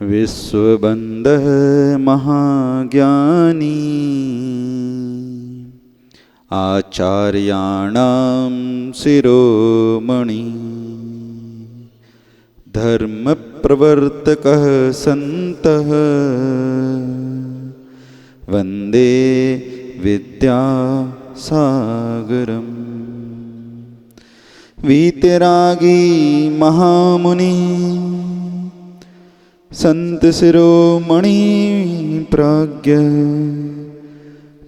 विश्वबन्धः महाज्ञानी आचार्याणां शिरोमणि धर्मप्रवर्तकः सन्तः वन्दे विद्यासागरम्। वीतरागी महामुनि संत शिरोमणि प्राज्ञ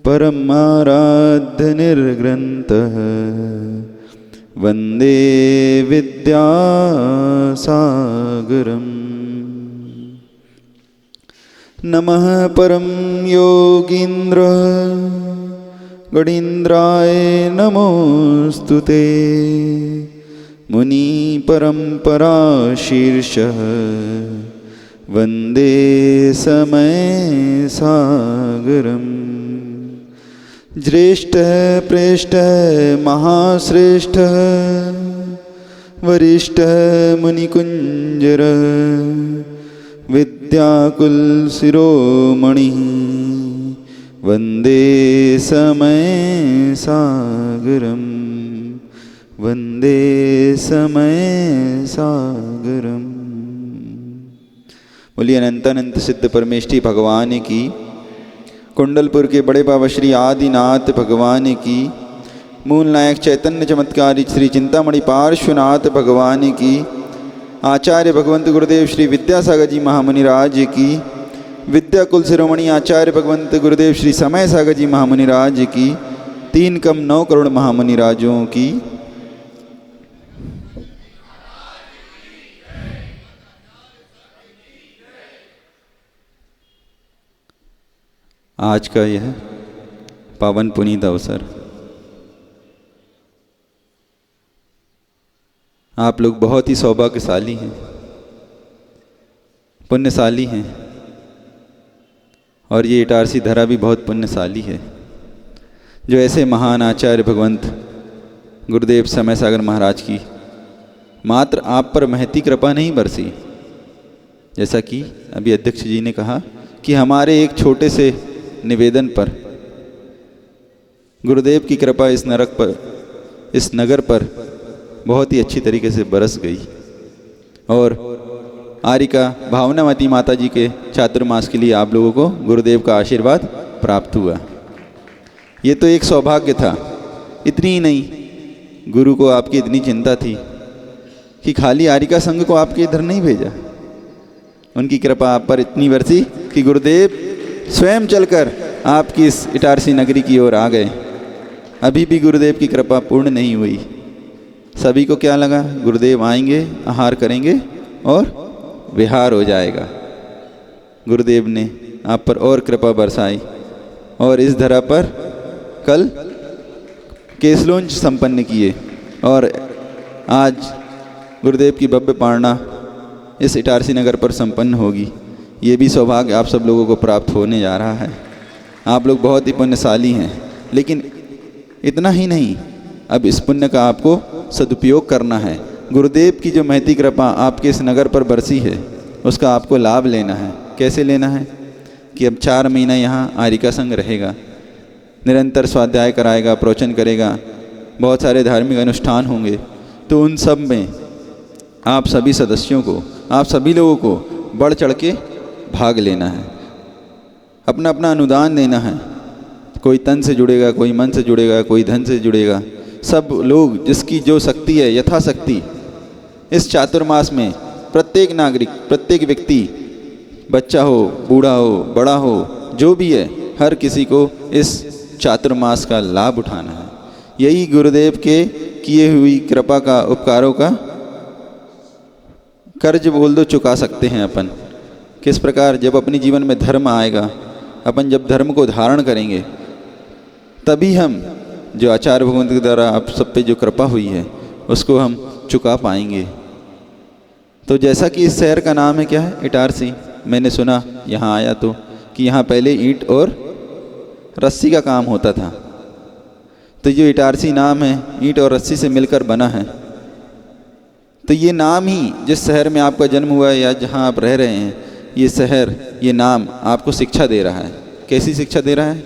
परमाराध्य निर्ग्रन्थः वन्दे विद्यासागरम्। नमः परं योगीन्द्र गणीन्द्राय नमोस्तुते मुनि परंपरा शीर्षः वन्दे समय सागरम्। ज्येष्ठः प्रेष्ठः महाश्रेष्ठः वरिष्ठः मुनिकुञ्जरः विद्याकुल शिरोमणि वन्दे समय सागरम् वन्दे समय सागरम्। बोलिए अनंतानंत सिद्ध परमेष्ठी भगवान की, कुंडलपुर के बड़े बाबा श्री आदिनाथ भगवान की, मूल नायक चैतन्य चमत्कारी श्री चिंतामणि पार्श्वनाथ भगवान की, आचार्य भगवंत गुरुदेव श्री विद्यासागर जी महामुनि राज की, विद्याकुल शिरोमणि आचार्य भगवंत गुरुदेव श्री समय सागर जी महामुनि राज की, 3 कम 9 करोड़ महामुनि राजों की। आज का यह पावन पुनीत अवसर आप लोग बहुत ही सौभाग्यशाली हैं, पुण्यशाली हैं, और ये इटारसी धरा भी बहुत पुण्यशाली है जो ऐसे महान आचार्य भगवंत गुरुदेव समय सागर महाराज की मात्र आप पर महती कृपा नहीं बरसी, जैसा कि अभी अध्यक्ष जी ने कहा कि हमारे एक छोटे से निवेदन पर गुरुदेव की कृपा इस नगर पर बहुत ही अच्छी तरीके से बरस गई और आरिका भावनावती माता जी के चातुर्मास के लिए आप लोगों को गुरुदेव का आशीर्वाद प्राप्त हुआ। ये तो एक सौभाग्य था। इतनी ही नहीं, गुरु को आपकी इतनी चिंता थी कि खाली आरिका संघ को आपके इधर नहीं भेजा, उनकी कृपा आप पर इतनी बरसी कि गुरुदेव स्वयं चलकर आपकी इस इटारसी नगरी की ओर आ गए। अभी भी गुरुदेव की कृपा पूर्ण नहीं हुई। सभी को क्या लगा, गुरुदेव आएंगे, आहार करेंगे और विहार हो जाएगा। गुरुदेव ने आप पर और कृपा बरसाई और इस धरा पर कल केसलोंज संपन्न किए और आज गुरुदेव की भव्य पारणा इस इटारसी नगर पर संपन्न होगी। ये भी सौभाग्य आप सब लोगों को प्राप्त होने जा रहा है। आप लोग बहुत ही पुण्यशाली हैं, लेकिन इतना ही नहीं, अब इस पुण्य का आपको सदुपयोग करना है। गुरुदेव की जो महती कृपा आपके इस नगर पर बरसी है उसका आपको लाभ लेना है। कैसे लेना है कि अब 4 महीना यहाँ आरिका संघ रहेगा, निरंतर स्वाध्याय कराएगा, प्रवचन करेगा, बहुत सारे धार्मिक अनुष्ठान होंगे। तो उन सब में आप सभी सदस्यों को, आप सभी लोगों को बढ़ चढ़ के भाग लेना है, अपना अपना अनुदान देना है। कोई तन से जुड़ेगा, कोई मन से जुड़ेगा, कोई धन से जुड़ेगा। सब लोग जिसकी जो शक्ति है यथाशक्ति इस चातुर्मास में प्रत्येक नागरिक, प्रत्येक व्यक्ति, बच्चा हो, बूढ़ा हो, बड़ा हो, जो भी है, हर किसी को इस चातुर्मास का लाभ उठाना है। यही गुरुदेव के किए हुई कृपा का, उपकारों का कर्ज बोल दो चुका सकते हैं अपन। किस प्रकार, जब अपने जीवन में धर्म आएगा, अपन जब धर्म को धारण करेंगे तभी हम जो आचार्य भगवंत के द्वारा आप सब पे जो कृपा हुई है उसको हम चुका पाएंगे। तो जैसा कि इस शहर का नाम है क्या है, इटारसी। मैंने सुना यहाँ आया तो कि यहाँ पहले ईंट और रस्सी का काम होता था। तो जो इटारसी नाम है ईंट और रस्सी से मिलकर बना है। तो ये नाम ही जिस शहर में आपका जन्म हुआ है या जहाँ आप रह रहे हैं, ये शहर, ये नाम आपको शिक्षा दे रहा है। कैसी शिक्षा दे रहा है?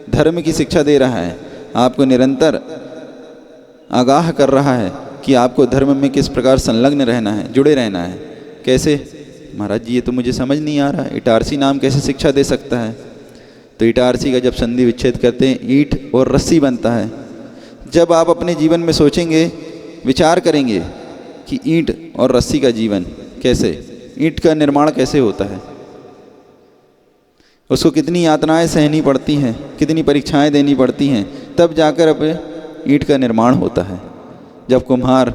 धर्म की शिक्षा दे रहा है। आपको निरंतर आगाह कर रहा है कि आपको धर्म में किस प्रकार संलग्न रहना है, जुड़े रहना है। कैसे? महाराज जी ये तो मुझे समझ नहीं आ रहा है, इटारसी नाम कैसे शिक्षा दे सकता है? तो इटारसी का जब संधि विच्छेद करते हैं ईंट और रस्सी बनता है। जब आप अपने जीवन में सोचेंगे, विचार करेंगे कि ईंट और रस्सी का जीवन कैसे, ईंट का निर्माण कैसे होता है, उसको कितनी यातनाएं सहनी पड़ती हैं, कितनी परीक्षाएं देनी पड़ती हैं, तब जाकर अपने ईंट का निर्माण होता है। जब कुम्हार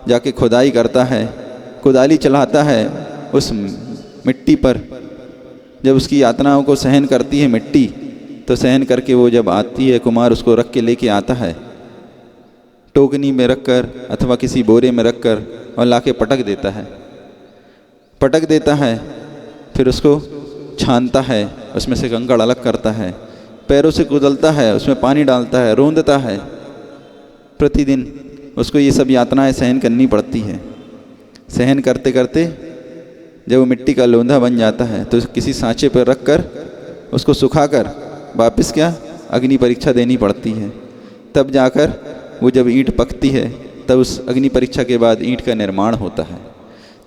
जाके खुदाई करता है, कुदाली चलाता है उस मिट्टी पर, जब उसकी यातनाओं को सहन करती है मिट्टी, तो सहन करके वो जब आती है, कुम्हार उसको रख के लेके आता है, टोकनी में रखकर अथवा किसी बोरे में रखकर, और लाके पटक देता है। फिर उसको छानता है, उसमें से कंकड़ अलग करता है, पैरों से कुचलता है, उसमें पानी डालता है, रोंदता है। प्रतिदिन उसको ये सब यातनाएं सहन करनी पड़ती है। सहन करते करते जब वो मिट्टी का लोंधा बन जाता है तो किसी सांचे पर रख कर उसको सुखाकर वापस क्या अग्नि परीक्षा देनी पड़ती है। तब जाकर वो जब ईंट पकती है, तब उस अग्नि परीक्षा के बाद ईंट का निर्माण होता है।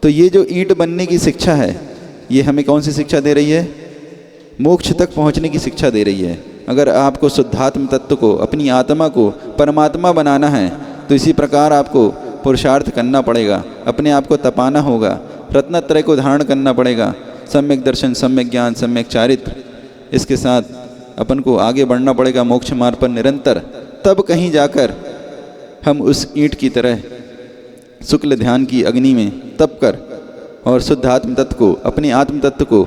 तो ये जो ईंट बनने की शिक्षा है, ये हमें कौन सी शिक्षा दे रही है? मोक्ष तक पहुंचने की शिक्षा दे रही है। अगर आपको शुद्धात्म तत्व को, अपनी आत्मा को परमात्मा बनाना है, तो इसी प्रकार आपको पुरुषार्थ करना पड़ेगा, अपने आप को तपाना होगा, रत्नत्रय को धारण करना पड़ेगा, सम्यक दर्शन, सम्यक ज्ञान, सम्यक चारित्र, इसके साथ अपन को आगे बढ़ना पड़ेगा मोक्ष मार्ग पर निरंतर। तब कहीं जाकर हम उस ईंट की तरह शुक्ल ध्यान की अग्नि में तप कर और शुद्ध आत्म तत्व को, अपने आत्म तत्व को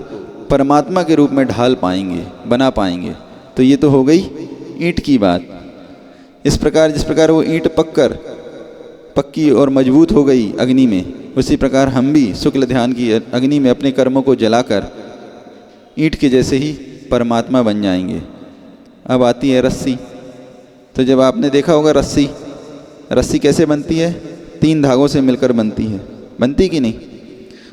परमात्मा के रूप में ढाल पाएंगे, बना पाएंगे। तो ये तो हो गई ईंट की बात। इस प्रकार जिस प्रकार वो ईंट पककर पक्की और मजबूत हो गई अग्नि में, उसी प्रकार हम भी शुक्ल ध्यान की अग्नि में अपने कर्मों को जलाकर ईंट के जैसे ही परमात्मा बन जाएंगे। अब आती है रस्सी। तो जब आपने देखा होगा रस्सी कैसे बनती है? 3 धागों से मिलकर बनती है, बनती कि नहीं?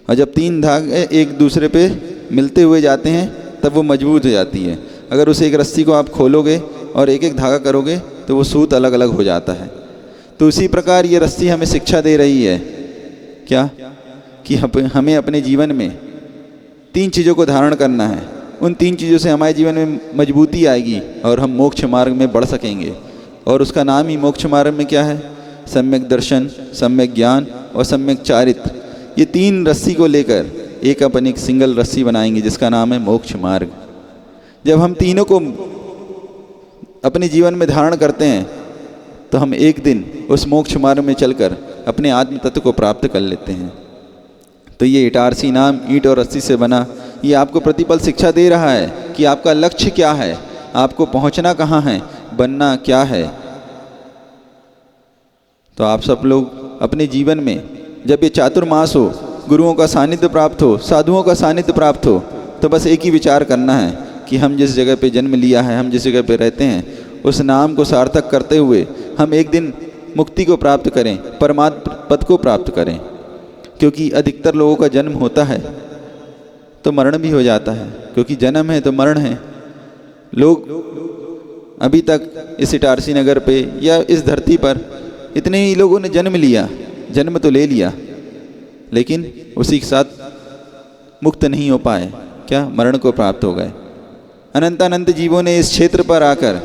और जब 3 धागे एक दूसरे पे मिलते हुए जाते हैं तब वो मजबूत हो जाती है। अगर उस एक रस्सी को आप खोलोगे और एक एक धागा करोगे तो वो सूत अलग अलग हो जाता है। तो उसी प्रकार ये रस्सी हमें शिक्षा दे रही है क्या? कि हमें अपने जीवन में 3 चीज़ों को धारण करना है। उन 3 चीज़ों से हमारे जीवन में मजबूती आएगी और हम मोक्ष मार्ग में बढ़ सकेंगे। और उसका नाम ही मोक्ष मार्ग में क्या है? सम्यक दर्शन, सम्यक ज्ञान और सम्यक चारित्र। ये 3 रस्सी को लेकर एक सिंगल रस्सी बनाएंगे जिसका नाम है मोक्ष मार्ग। जब हम तीनों को अपने जीवन में धारण करते हैं तो हम एक दिन उस मोक्ष मार्ग में चलकर अपने आत्म तत्व को प्राप्त कर लेते हैं। तो ये इटारसी नाम ईंट और रस्सी से बना, ये आपको प्रतिपल शिक्षा दे रहा है कि आपका लक्ष्य क्या है, आपको पहुंचना कहाँ है, बनना क्या है। तो आप सब लोग अपने जीवन में जब ये चातुर्मास हो, गुरुओं का सानिध्य प्राप्त हो, साधुओं का सानिध्य प्राप्त हो, तो बस एक ही विचार करना है कि हम जिस जगह पे जन्म लिया है, हम जिस जगह पे रहते हैं, उस नाम को सार्थक करते हुए हम एक दिन मुक्ति को प्राप्त करें, परमात्म पद को प्राप्त करें। क्योंकि अधिकतर लोगों का जन्म होता है तो मरण भी हो जाता है, क्योंकि जन्म है तो मरण है। लोग अभी तक इस इटारसी नगर पे या इस धरती पर इतने ही लोगों ने जन्म लिया, जन्म तो ले लिया, लेकिन उसी के साथ मुक्त नहीं हो पाए, क्या मरण को प्राप्त हो गए। अनंत जीवों ने इस क्षेत्र पर आकर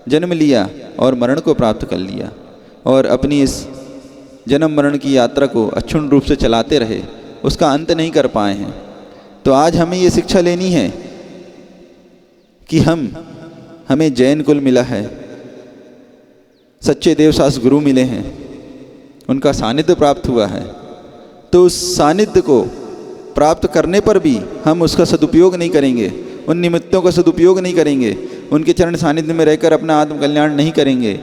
जन्म लिया और मरण को प्राप्त कर लिया और अपनी इस जन्म मरण की यात्रा को अक्षुण्ण रूप से चलाते रहे, उसका अंत नहीं कर पाए हैं। तो आज हमें ये शिक्षा लेनी है कि हमें जैन कुल मिला है, सच्चे देवशास्त्र गुरु मिले हैं, उनका सानिध्य प्राप्त हुआ है। तो उस सानिध्य को प्राप्त करने पर भी हम उसका सदुपयोग नहीं करेंगे, उन निमित्तों का सदुपयोग नहीं करेंगे, उनके चरण सानिध्य में रहकर अपना आत्मकल्याण नहीं करेंगे,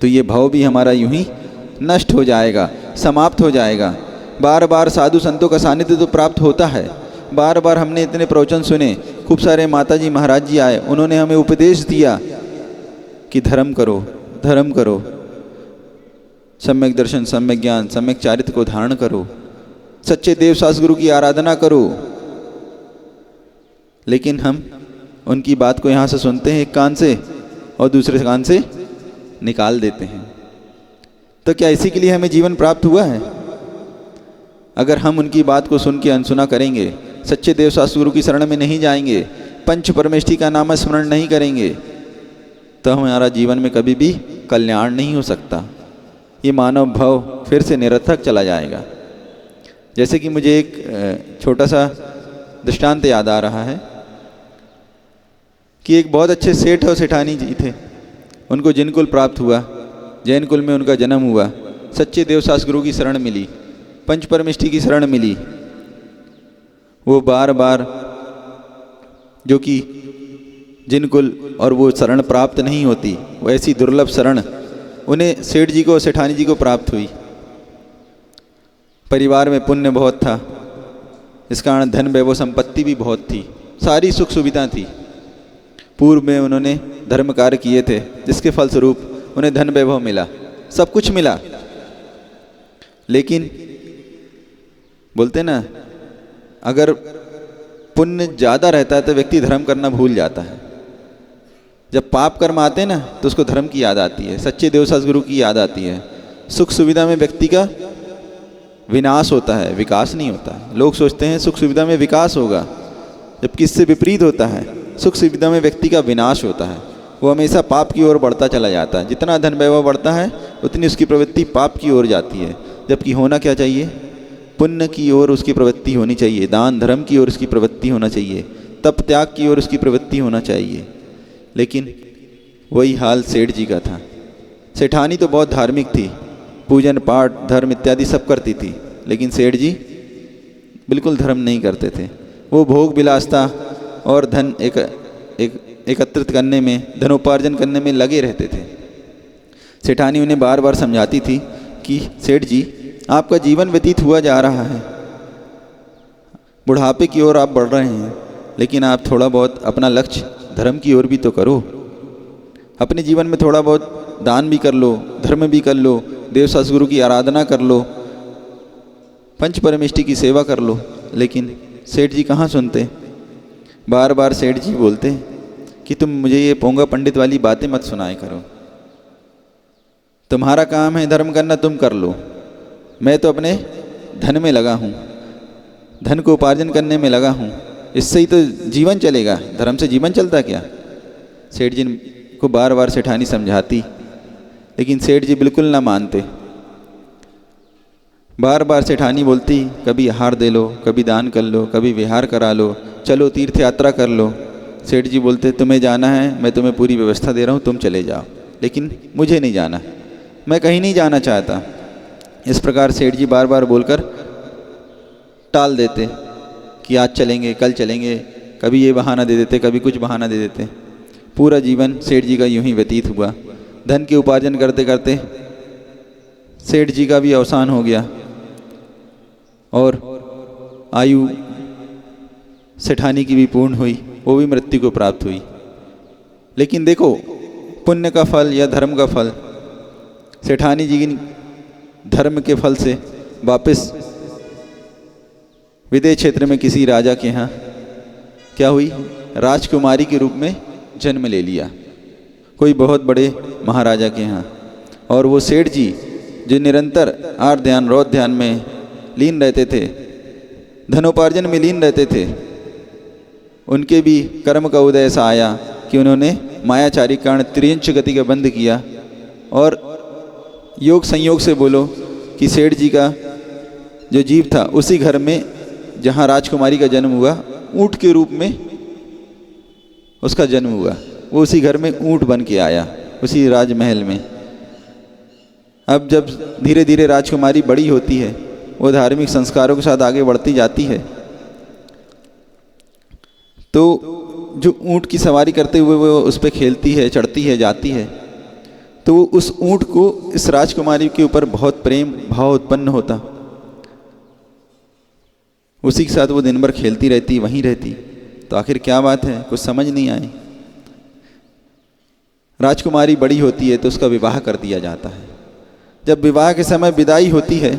तो ये भाव भी हमारा यूं ही नष्ट हो जाएगा, समाप्त हो जाएगा। बार बार साधु संतों का सानिध्य तो प्राप्त होता है, बार बार हमने इतने प्रवचन सुने, खूब सारे माता जी महाराज जी आए, उन्होंने हमें उपदेश दिया कि धर्म करो, धर्म करो, सम्यक दर्शन, सम्यक ज्ञान, सम्यक चारित्र को धारण करो, सच्चे देवशास्त्र गुरु की आराधना करो, लेकिन हम उनकी बात को यहाँ से सुनते हैं एक कान से और दूसरे कान से निकाल देते हैं। तो क्या इसी के लिए हमें जीवन प्राप्त हुआ है? अगर हम उनकी बात को सुन के अनसुना करेंगे, सच्चे देव शास्त्र गुरु की शरण में नहीं जाएंगे, पंच परमेष्ठी का नाम स्मरण नहीं करेंगे, तो हमारा जीवन में कभी भी कल्याण नहीं हो सकता। ये मानव भाव फिर से निरर्थक चला जाएगा। जैसे कि मुझे एक छोटा सा दृष्टांत याद आ रहा है कि एक बहुत अच्छे सेठ और सेठानी जी थे। उनको जिन कुल प्राप्त हुआ, जैन कुल में उनका जन्म हुआ, सच्चे देव शास्त्र गुरु की शरण मिली, पंच परमेष्ठी की शरण मिली। वो बार बार जो कि जिन कुल और वो शरण प्राप्त नहीं होती, वो ऐसी दुर्लभ शरण उन्हें सेठ जी को और सेठानी जी को प्राप्त हुई। परिवार में पुण्य बहुत था, इस कारण धन वैभव संपत्ति भी बहुत थी, सारी सुख सुविधा थी। पूर्व में उन्होंने धर्म कार्य किए थे, जिसके फलस्वरूप उन्हें धन वैभव मिला, सब कुछ मिला। लेकिन बोलते ना, अगर पुण्य ज़्यादा रहता है तो व्यक्ति धर्म करना भूल जाता है। जब पाप कर्म आते हैं ना, तो उसको धर्म की याद आती है, सच्चे देव शास्त्र गुरु की याद आती है। सुख सुविधा में व्यक्ति का विनाश होता है, विकास नहीं होता है। लोग सोचते हैं सुख सुविधा में विकास होगा, जबकि इससे विपरीत होता है। सुख सुविधा में व्यक्ति का विनाश होता है, वो हमेशा पाप की ओर बढ़ता चला जाता है। जितना धन वैभव बढ़ता है, उतनी उसकी प्रवृत्ति पाप की ओर जाती है। जबकि होना क्या चाहिए? पुण्य की ओर उसकी प्रवृत्ति होनी चाहिए, दान धर्म की ओर उसकी प्रवृत्ति होना चाहिए, तप त्याग की ओर उसकी प्रवृत्ति होना चाहिए। लेकिन वही हाल सेठ जी का था। सेठानी तो बहुत धार्मिक थी, पूजन पाठ धर्म इत्यादि सब करती थी, लेकिन सेठ जी बिल्कुल धर्म नहीं करते थे। वो भोग विलासता और धन एकत्रित करने में, धनोपार्जन करने में लगे रहते थे। सेठानी उन्हें बार बार समझाती थी कि सेठ जी, आपका जीवन व्यतीत हुआ जा रहा है, बुढ़ापे की ओर आप बढ़ रहे हैं, लेकिन आप थोड़ा बहुत अपना लक्ष्य धर्म की ओर भी तो करो। अपने जीवन में थोड़ा बहुत दान भी कर लो, धर्म भी कर लो, देव शास्त्र गुरु की आराधना कर लो, पंच परमेष्ठी की सेवा कर लो। लेकिन सेठ जी कहाँ सुनते। बार बार सेठ जी बोलते कि तुम मुझे ये पोंगा पंडित वाली बातें मत सुनाए करो, तुम्हारा काम है धर्म करना, तुम कर लो, मैं तो अपने धन में लगा हूँ, धन को उपार्जन करने में लगा हूँ, इससे ही तो जीवन चलेगा, धर्म से जीवन चलता क्या। सेठ जी को बार बार सेठानी समझाती, लेकिन सेठ जी बिल्कुल ना मानते। बार बार सेठानी बोलती, कभी आहार दे लो, कभी दान कर लो, कभी विहार करा लो, चलो तीर्थ यात्रा कर लो। सेठ जी बोलते, तुम्हें जाना है, मैं तुम्हें पूरी व्यवस्था दे रहा हूँ, तुम चले जाओ, लेकिन मुझे नहीं जाना, मैं कहीं नहीं जाना चाहता। इस प्रकार सेठ जी बार बार बोलकर टाल देते कि आज चलेंगे, कल चलेंगे, कभी ये बहाना दे देते, कभी कुछ बहाना दे देते। पूरा जीवन सेठ जी का यूं ही व्यतीत हुआ। धन के उपार्जन करते करते सेठ जी का भी अवसान हो गया और आयु सेठानी की भी पूर्ण हुई, वो भी मृत्यु को प्राप्त हुई। लेकिन देखो, पुण्य का फल या धर्म का फल, सेठानी जी की धर्म के फल से वापस विदेश क्षेत्र में किसी राजा के यहाँ क्या हुई, राजकुमारी के रूप में जन्म ले लिया, कोई बहुत बड़े महाराजा के यहाँ। और वो सेठ जी जो निरंतर आर्त ध्यान रौद्र ध्यान में लीन रहते थे, धनोपार्जन में लीन रहते थे, उनके भी कर्म का उदय ऐसा आया कि उन्होंने मायाचारी कारण त्रियंच गति का बंध किया। और योग संयोग से बोलो कि सेठ जी का जो जीव था, उसी घर में जहाँ राजकुमारी का जन्म हुआ, ऊँट के रूप में उसका जन्म हुआ, वो उसी घर में ऊँट बन के आया, उसी राजमहल में। अब जब धीरे धीरे राजकुमारी बड़ी होती है, वो धार्मिक संस्कारों के साथ आगे बढ़ती जाती है, तो जो ऊँट की सवारी करते हुए वो उस पर खेलती है, चढ़ती है, जाती है, तो उस ऊँट को इस राजकुमारी के ऊपर बहुत प्रेम भाव उत्पन्न होता। उसी के साथ वो दिन भर खेलती रहती, वहीं रहती। तो आखिर क्या बात है, कुछ समझ नहीं आई। राजकुमारी बड़ी होती है तो उसका विवाह कर दिया जाता है। जब विवाह के समय विदाई होती है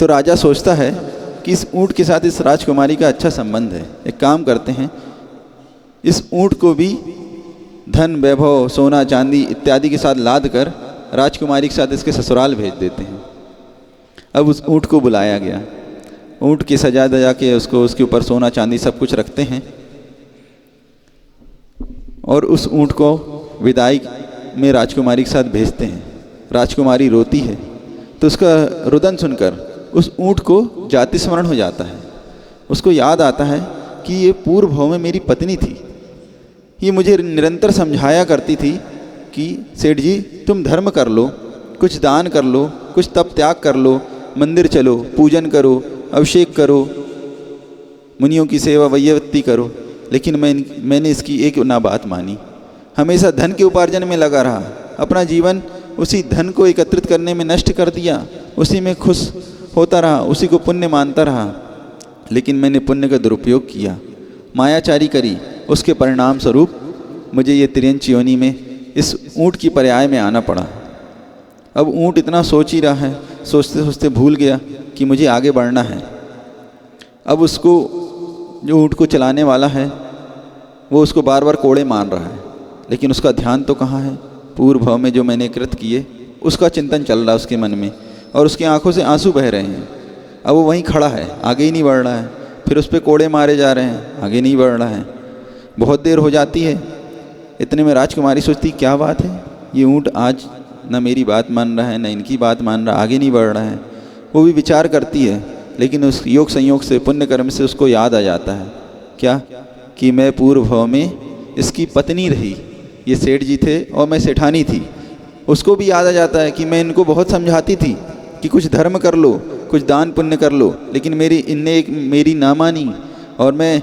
तो राजा सोचता है कि इस ऊँट के साथ इस राजकुमारी का अच्छा संबंध है, एक काम करते हैं इस ऊँट को भी धन वैभव सोना चांदी इत्यादि के साथ लाद कर राजकुमारी के साथ इसके ससुराल भेज देते हैं। अब उस ऊँट को बुलाया गया, ऊँट की सजा दजा के उसको उसके ऊपर सोना चांदी सब कुछ रखते हैं और उस ऊँट को विदाई में राजकुमारी के साथ भेजते हैं। राजकुमारी रोती है तो उसका रुदन सुनकर उस ऊँट को जाति स्मरण हो जाता है। उसको याद आता है कि ये पूर्व भाव में मेरी पत्नी थी, ये मुझे निरंतर समझाया करती थी कि सेठ जी तुम धर्म कर लो, कुछ दान कर लो, कुछ तप त्याग कर लो, मंदिर चलो, पूजन करो, अभिषेक करो, मुनियों की सेवा वैयवत्ती करो। लेकिन मैंने इसकी एक ना बात मानी, हमेशा धन के उपार्जन में लगा रहा, अपना जीवन उसी धन को एकत्रित करने में नष्ट कर दिया, उसी में खुश होता रहा, उसी को पुण्य मानता रहा। लेकिन मैंने पुण्य का दुरुपयोग किया, मायाचारी करी, उसके परिणाम स्वरूप मुझे ये तिर्यंच योनि में इस ऊँट की पर्याय में आना पड़ा। अब ऊँट इतना सोच ही रहा है, सोचते सोचते भूल गया कि मुझे आगे बढ़ना है। अब उसको जो ऊँट को चलाने वाला है वो उसको बार बार कोड़े मार रहा है, लेकिन उसका ध्यान तो कहाँ है, पूर्व भाव में जो मैंने कृत किए उसका चिंतन चल रहा है उसके मन में, और उसकी आंखों से आंसू बह रहे हैं। अब वो वहीं खड़ा है, आगे ही नहीं बढ़ रहा है, फिर उस पर कोड़े मारे जा रहे हैं, आगे नहीं बढ़ रहा है। बहुत देर हो जाती है, इतने में राजकुमारी सोचती क्या बात है, ये ऊँट आज न मेरी बात मान रहा है न इनकी बात मान रहा, आगे नहीं बढ़ रहा है। वो भी विचार करती है, लेकिन उस योग संयोग से पुण्य कर्म से उसको याद आ जाता है क्या कि मैं पूर्व भाव में इसकी पत्नी रही, ये सेठ जी थे और मैं सेठानी थी। उसको भी याद आ जाता है कि मैं इनको बहुत समझाती थी कि कुछ धर्म कर लो, कुछ दान पुण्य कर लो, लेकिन इनने एक मेरी ना मानी, और मैं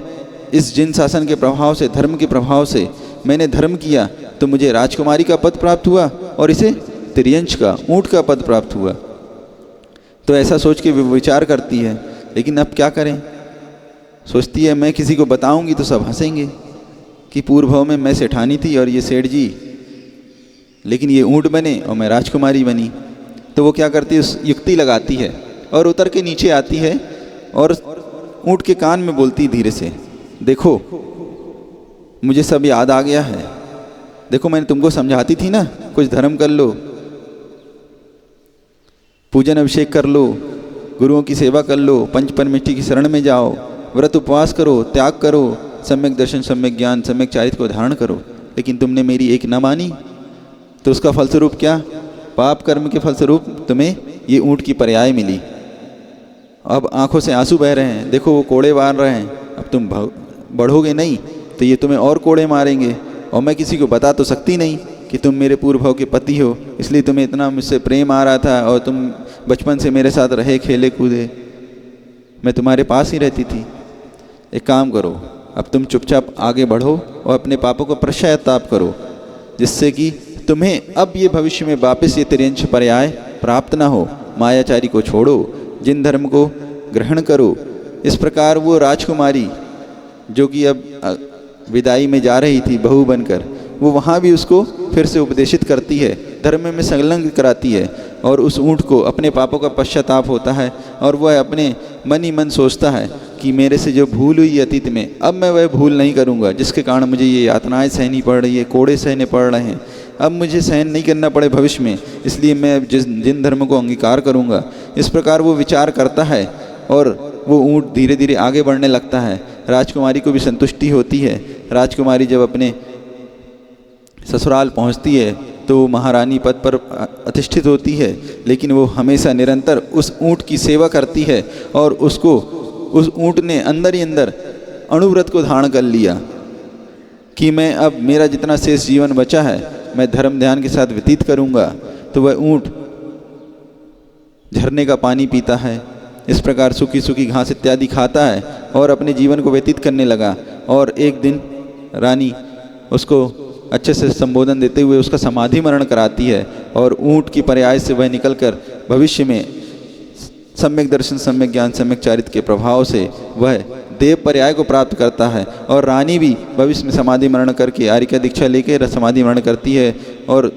इस जिन शासन के प्रभाव से, धर्म के प्रभाव से मैंने धर्म किया तो मुझे राजकुमारी का पद प्राप्त हुआ और इसे तिर्यंच का, ऊँट का पद प्राप्त हुआ। तो ऐसा सोच के विचार करती है, लेकिन अब क्या करें, सोचती है मैं किसी को बताऊंगी तो सब हंसेंगे कि पूर्व भाव में मैं सेठानी थी और ये सेठ जी, लेकिन ये ऊँट बने और मैं राजकुमारी बनी। तो वो क्या करती है, उस युक्ति लगाती है और उतर के नीचे आती है और ऊँट के कान में बोलती धीरे से, देखो मुझे सब याद आ गया है, देखो मैंने तुमको समझाती थी ना कुछ धर्म कर लो, पूजन अभिषेक कर लो, गुरुओं की सेवा कर लो, पंच परमेष्टि की शरण में जाओ, व्रत उपवास करो, त्याग करो, सम्यक दर्शन, सम्यक ज्ञान, सम्यक चारित्र को धारण करो, लेकिन तुमने मेरी एक न मानी। तो उसका फलस्वरूप क्या, पाप कर्म के फलस्वरूप तुम्हें ये ऊँट की पर्याय मिली। अब आंखों से आंसू बह रहे हैं, देखो वो कोड़े मार रहे हैं, अब तुम बढ़ोगे नहीं तो ये तुम्हें और कोड़े मारेंगे, और मैं किसी को बता तो सकती नहीं कि तुम मेरे पूर्व भाव के पति हो, इसलिए तुम्हें इतना मुझसे प्रेम आ रहा था और तुम बचपन से मेरे साथ रहे, खेले कूदे, मैं तुम्हारे पास ही रहती थी। एक काम करो, अब तुम चुपचाप आगे बढ़ो और अपने पापों को पश्चाताप करो, जिससे कि तुम्हें अब ये भविष्य में वापस ये तिर्यंच पर्याय प्राप्त ना हो। मायाचारी को छोड़ो, जिन धर्म को ग्रहण करो। इस प्रकार वो राजकुमारी जो कि अब विदाई में जा रही थी बहू बनकर, वो वहाँ भी उसको फिर से उपदेशित करती है, धर्म में संलग्न कराती है, और उस ऊँट को अपने पापों का पश्चाताप होता है और वह अपने मन ही मन सोचता है कि मेरे से जो भूल हुई अतीत में, अब मैं वह भूल नहीं करूँगा, जिसके कारण मुझे ये यातनाएं सहनी पड़ रही है, कोड़े सहने पड़ रहे हैं, अब मुझे सहन नहीं करना पड़े भविष्य में, इसलिए मैं जिन धर्म को अंगीकार करूँगा। इस प्रकार वो विचार करता है और वो ऊँट धीरे धीरे आगे बढ़ने लगता है। राजकुमारी को भी संतुष्टि होती है। राजकुमारी जब अपने ससुराल पहुंचती है तो वो महारानी पद पर अधिष्ठित होती है, लेकिन वो हमेशा निरंतर उस ऊँट की सेवा करती है और उसको उस ऊँट ने अंदर ही अंदर अणुव्रत को धारण कर लिया कि मैं अब मेरा जितना शेष जीवन बचा है मैं धर्म ध्यान के साथ व्यतीत करूँगा। तो वह ऊँट झरने का पानी पीता है, इस प्रकार सूखी सूखी घास इत्यादि खाता है और अपने जीवन को व्यतीत करने लगा। और एक दिन रानी उसको अच्छे से संबोधन देते हुए उसका समाधि मरण कराती है और ऊँट की पर्याय से वह निकलकर भविष्य में सम्यक दर्शन, सम्यक ज्ञान, सम्यक चारित्र के प्रभाव से वह देव पर्याय को प्राप्त करता है। और रानी भी भविष्य में समाधि मरण करके आर्य दीक्षा लेकर समाधि मरण करती है और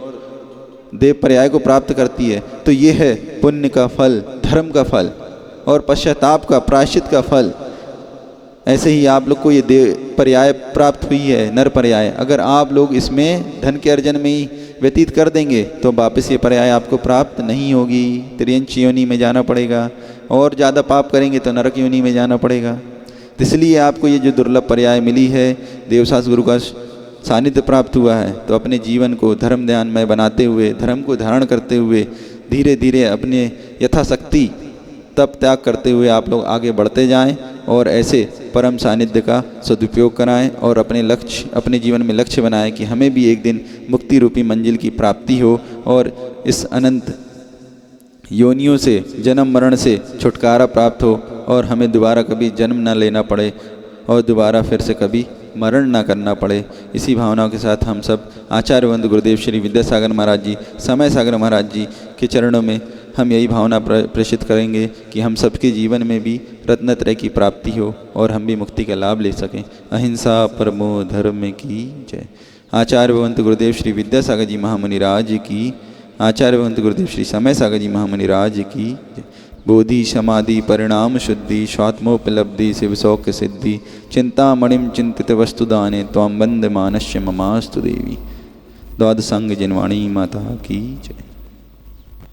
देव पर्याय को प्राप्त करती है। तो ये है पुण्य का फल, धर्म का फल और पश्चाताप का, प्रायश्चित का फल। ऐसे ही आप लोग को ये पर्याय प्राप्त हुई है, नर पर्याय। अगर आप लोग इसमें धन के अर्जन में ही व्यतीत कर देंगे तो वापस ये पर्याय आपको प्राप्त नहीं होगी, त्रियंच योनि में जाना पड़ेगा, और ज़्यादा पाप करेंगे तो नरक योनि में जाना पड़ेगा। तो इसलिए आपको ये जो दुर्लभ पर्याय मिली है, देवशास्त्र गुरु का सानिध्य प्राप्त हुआ है, तो अपने जीवन को धर्म ध्यानमय बनाते हुए, धर्म को धारण करते हुए, धीरे धीरे अपने यथाशक्ति तप त्याग करते हुए आप लोग आगे बढ़ते जाएं और ऐसे परम सानिध्य का सदुपयोग कराएं और अपने लक्ष्य, अपने जीवन में लक्ष्य बनाएं कि हमें भी एक दिन मुक्ति रूपी मंजिल की प्राप्ति हो और इस अनंत योनियों से, जन्म मरण से छुटकारा प्राप्त हो और हमें दोबारा कभी जन्म न लेना पड़े और दोबारा फिर से कभी मरण ना करना पड़े। इसी भावनाओं के साथ हम सब आचार्यवंद गुरुदेव श्री विद्यासागर महाराज जी, समय सागर महाराज जी के चरणों में हम यही भावना प्रेषित करेंगे कि हम सबके जीवन में भी रत्नत्रय की प्राप्ति हो और हम भी मुक्ति का लाभ ले सकें। अहिंसा परमो धर्म की जय। आचार्यवंत गुरुदेव श्री विद्यासागर जी महामुनि राज की, आचार्यवंत गुरुदेव श्री समय सागर जी महामुनि राज की जय। बोधि समाधि परिणाम शुद्धि स्वात्मोपलब्धि शिव सौख्य सिद्धि चिंतामणिम चिंतित वस्तुदाने त्वां वंदे मानस्य ममास्तु देवी। द्वादशांग जिनवाणी माता की जय।